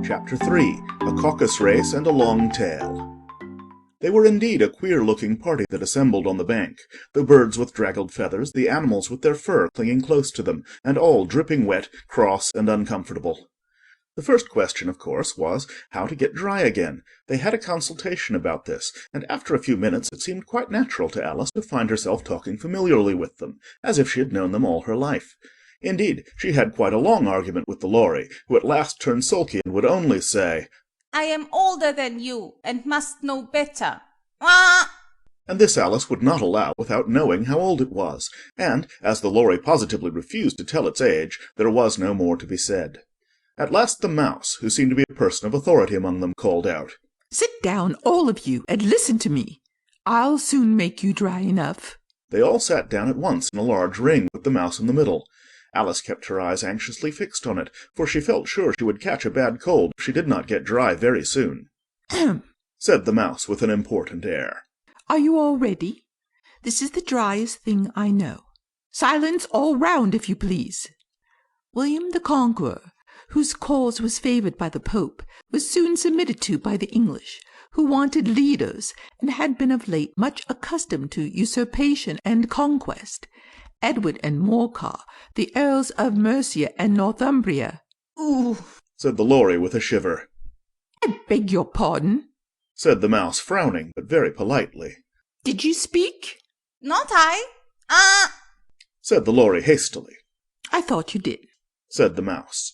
Chapter 3. A Caucus Race and a Long Tail. They were indeed a queer-looking party that assembled on the bank, the birds with draggled feathers, the animals with their fur clinging close to them, and all dripping wet, cross, and uncomfortable. The first question, of course, was how to get dry again. They had a consultation about this, and after a few minutes it seemed quite natural to Alice to find herself talking familiarly with them, as if she had known them all her life. Indeed, she had quite a long argument with the Lorry, who at last turned sulky and would only say, "I am older than you, and must know better. Ah!" And this Alice would not allow without knowing how old it was, and, as the Lorry positively refused to tell its age, there was no more to be said. At last the Mouse, who seemed to be a person of authority among them, called out, "Sit down, all of you, and listen to me. I'll soon make you dry enough." They all sat down at once in a large ring, with the Mouse in the middle. Alice kept her eyes anxiously fixed on it, for she felt sure she would catch a bad cold if she did not get dry very soon. "Ahem," said the Mouse with an important air. "Are you all ready? This is the driest thing I know. Silence all round, if you please. William the Conqueror, whose cause was favoured by the Pope, was soon submitted to by the English, who wanted leaders, and had been of late much accustomed to usurpation and conquest. Edward and Morcar, the Earls of Mercia and Northumbria—" Ooh! said the Lorry with a shiver. "I beg your pardon," said the Mouse, frowning, but very politely. "did you speak?" Not I. Ah! said the Lorry hastily. "I thought you did. Said the Mouse.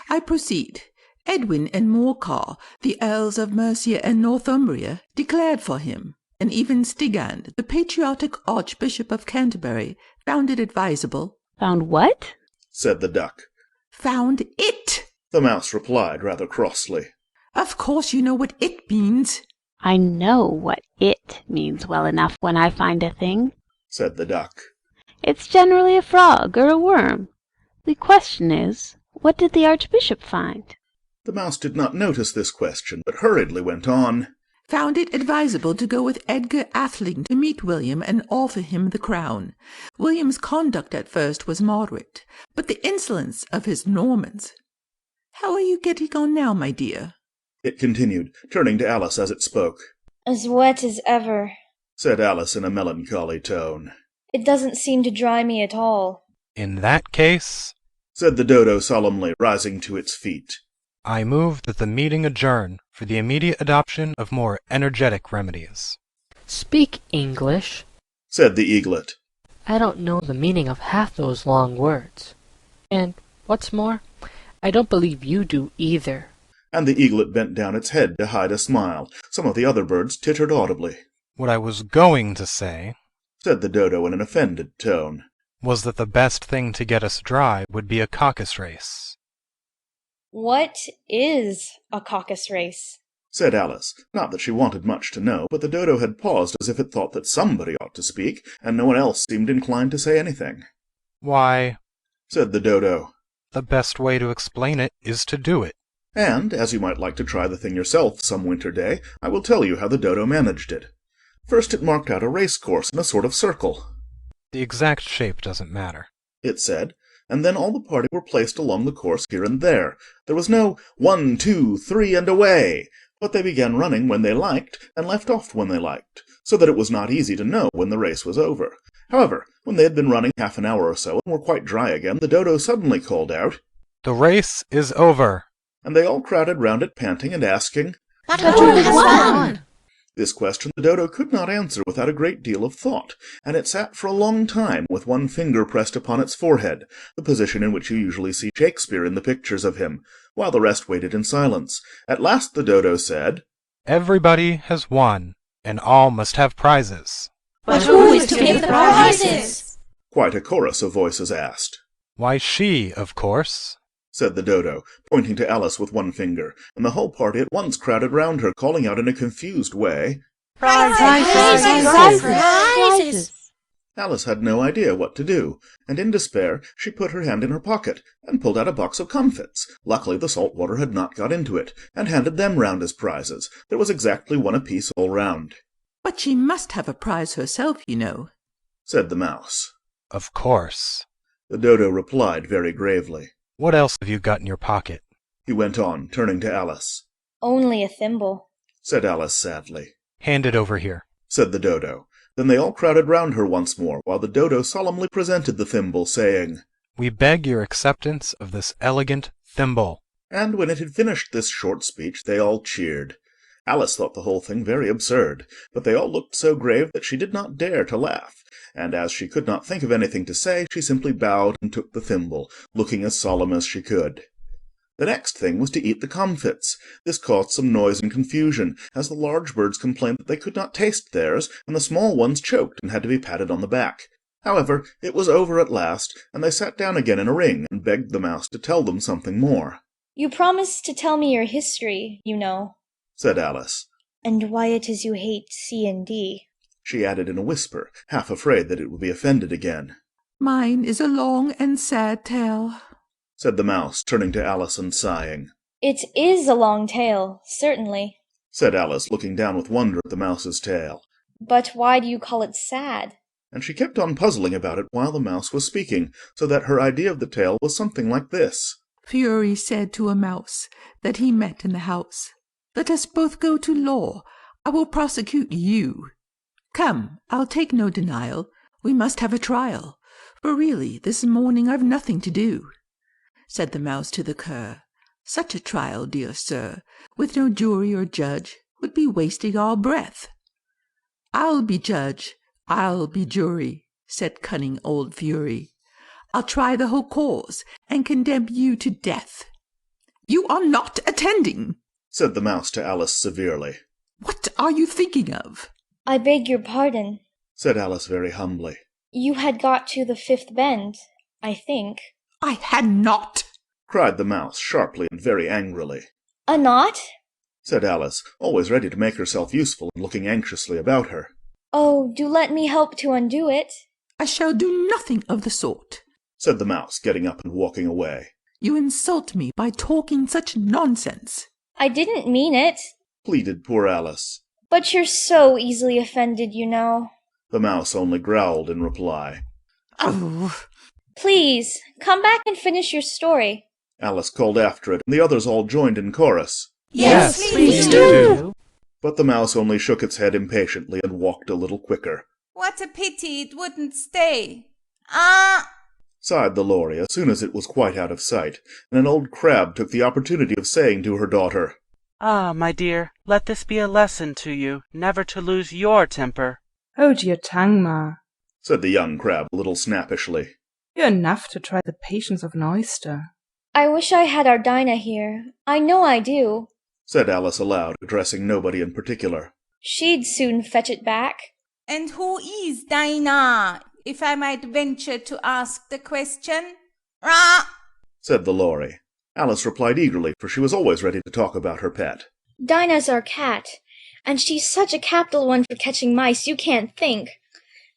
I proceed. Edwin and Morcar, the Earls of Mercia and Northumbria, declared for him, and even Stigand, the patriotic Archbishop of Canterbury, found it advisable—" "Found what?" said the Duck. "Found it," The Mouse replied rather crossly. "Of course you know what it means." "I know what it means well enough when I find a thing. Said the Duck. It's generally a frog or a worm. The question is, what did the Archbishop find?" The Mouse did not notice this question, but hurriedly went on. "Found it advisable to go with Edgar Atheling to meet William and offer him the crown. William's conduct at first was moderate, but the insolence of his Normans— How are you getting on now, my dear?" It continued, turning to Alice as it spoke. "As wet as ever," said Alice in a melancholy tone. "It doesn't seem to dry me at all." "In that case," said the Dodo solemnly, rising to its feet, "I move that the meeting adjourn for the immediate adoption of more energetic remedies." "Speak English." said the Eaglet. "I don't know the meaning of half those long words. And, what's more, I don't believe you do either." And the Eaglet bent down its head to hide a smile. Some of the other birds tittered audibly. "What I was going to say," said the Dodo in an offended tone, "was that the best thing to get us dry would be a caucus race." "What is a caucus race?" said Alice. Not that she wanted much to know, but the Dodo had paused as if it thought that somebody ought to speak, and no one else seemed inclined to say anything. "Why," said the Dodo, "the best way to explain it is to do it." and, as you might like to try the thing yourself some winter day, I will tell you how the Dodo managed it. First it marked out a race course in a sort of circle. "The exact shape doesn't matter," it said, and then all the party were placed along the course here and there. There was no 1, 2, 3, and away, but they began running when they liked, and left off when they liked, so that it was not easy to know when the race was over. However, when they had been running half an hour or so, and were quite dry again, the Dodo suddenly called out, "The race is over." and they all crowded round it, panting and asking, But who has won? This question the Dodo could not answer without a great deal of thought, and it sat for a long time with one finger pressed upon its forehead, the position in which you usually see Shakespeare in the pictures of him, while the rest waited in silence. At last the Dodo said, "Everybody has won, and all must have prizes." But who is to give the prizes? Quite a chorus of voices asked. "Why, she, of course," said the Dodo, pointing to Alice with one finger, and the whole party at once crowded round her, calling out in a confused way, Prizes! Alice had no idea what to do, and in despair she put her hand in her pocket and pulled out a box of comfits. Luckily the salt water had not got into it, and handed them round as prizes. There was exactly one apiece all round. "But she must have a prize herself, you know," said the Mouse. "Of course." The Dodo replied very gravely. "What else have you got in your pocket?" he went on, turning to Alice. Only a thimble. Said Alice sadly. Hand it over here. Said the dodo. Then they all crowded round her once more, while the dodo solemnly presented the thimble, saying, We beg your acceptance of this elegant thimble. And when it had finished this short speech, they all cheered. Alice thought the whole thing very absurd, but they all looked so grave that she did not dare to laugh, and as she could not think of anything to say, she simply bowed and took the thimble, looking as solemn as she could. The next thing was to eat the comfits. This caused some noise and confusion, as the large birds complained that they could not taste theirs, and the small ones choked and had to be patted on the back. However, it was over at last, and they sat down again in a ring and begged the mouse to tell them something more. You promised to tell me your history, you know. Said Alice. And why it is you hate C and D. She added in a whisper, half afraid that it would be offended again. Mine is a long and sad tale, said the mouse, turning to Alice and sighing. It is a long tale, certainly, said Alice, looking down with wonder at the mouse's tail. But why do you call it sad? And she kept on puzzling about it while the mouse was speaking, so that her idea of the tale was something like this. Fury said to a mouse that he met in the house, Let us both go to law. I will prosecute you. Come, I'll take no denial. We must have a trial. For really, this morning I've nothing to do. Said the mouse to the cur, Such a trial, dear sir, with no jury or judge, would be wasting our breath. I'll be judge, I'll be jury, said cunning old Fury. I'll try the whole cause, and condemn you to death. You are not attending, said the mouse to Alice severely. What are you thinking of? I beg your pardon, said Alice very humbly. You had got to the fifth bend, I think. I had not, cried the mouse sharply and very angrily. A knot? said Alice, always ready to make herself useful and looking anxiously about her. Oh, do let me help to undo it. I shall do nothing of the sort, said the mouse, getting up and walking away. You insult me by talking such nonsense. I didn't mean it, pleaded poor Alice. But you're so easily offended, you know. The mouse only growled in reply. Oh! Please, come back and finish your story. Alice called after it, and the others all joined in chorus. Yes, please do. But the mouse only shook its head impatiently and walked a little quicker. What a pity it wouldn't stay. Ah! Sighed the Lory as soon as it was quite out of sight, and an old crab took the opportunity of saying to her daughter, Ah, my dear, let this be a lesson to you, never to lose your temper. Hold your tongue, Ma, said the young crab a little snappishly. You're enough to try the patience of an oyster. I wish I had our Dinah here. I know I do, said Alice aloud, addressing nobody in particular. She'd soon fetch it back. And who is Dinah, if I might venture to ask the question? Rah! said the Lory. Alice replied eagerly, for she was always ready to talk about her pet. Dinah's our cat, and she's such a capital one for catching mice you can't think.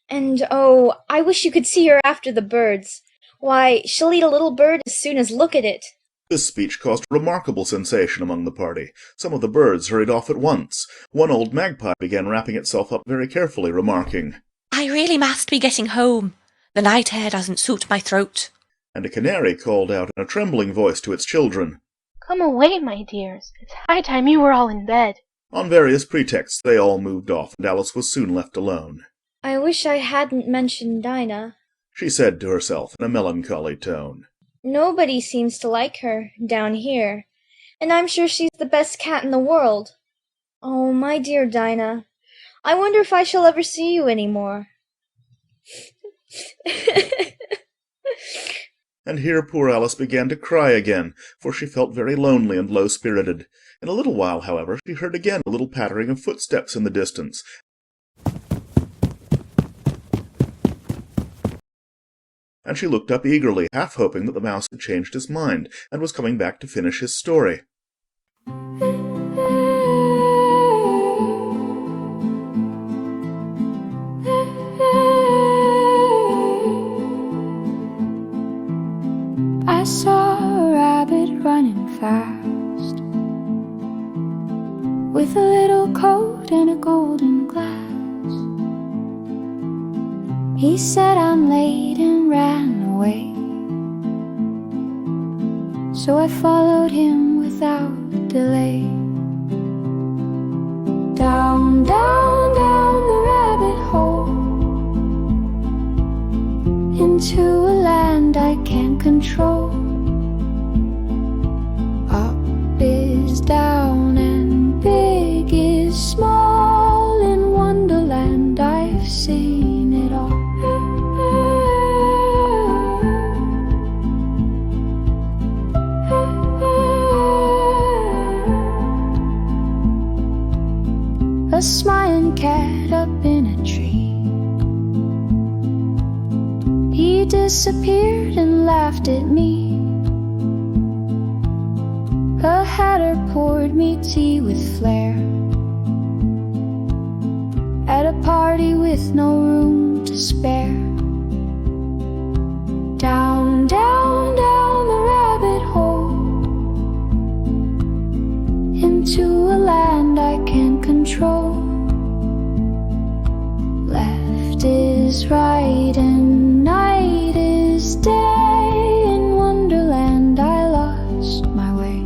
And, oh, I wish you could see her after the birds. Why, she'll eat a little bird as soon as look at it. This speech caused a remarkable sensation among the party. Some of the birds hurried off at once. One old magpie began wrapping itself up very carefully, remarking, I really must be getting home. The night air doesn't suit my throat. And a canary called out in a trembling voice to its children, Come away, my dears. It's high time you were all in bed. On various pretexts they all moved off, and Alice was soon left alone. I wish I hadn't mentioned Dinah, she said to herself in a melancholy tone. Nobody seems to like her, down here, and I'm sure she's the best cat in the world. Oh, my dear Dinah, I wonder if I shall ever see you any more. And here poor Alice began to cry again, for she felt very lonely and low-spirited. In a little while, however, she heard again a little pattering of footsteps in the distance, and she looked up eagerly, half hoping that the mouse had changed his mind, and was coming back to finish his story. I saw a rabbit running fast, with a little coat and a golden glass. He said I'm late and ran away, so I followed him with without delay. Down, down, down the rabbit hole, into a land I can't control. Up is down and big is small. In Wonderland I've seen it all. A smiling cat up in a tree. He disappeared and laughed at me. A hatter poured me tea with flair at a party with no room to spare. Down, down, down the rabbit hole, into a land I can't control. Left is right and night is day. In Wonderland I lost my way.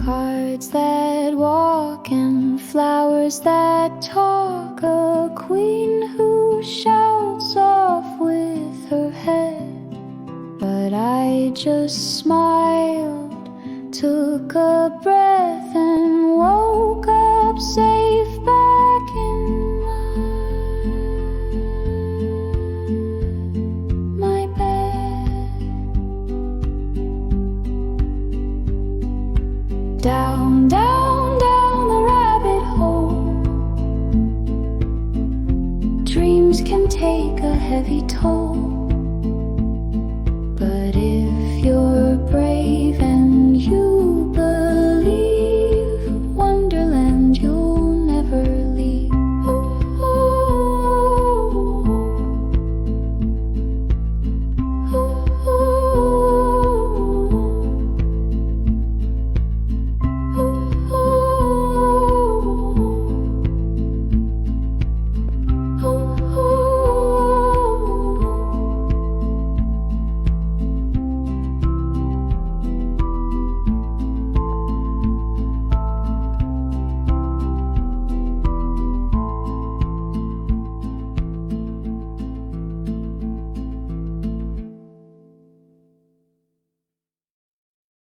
Cards that walk and flowers that talk. A queen who shouts off with her head. But I just smiled, took a breath and woke up safe back in my bed. Down, down, down the rabbit hole, dreams can take a heavy toll.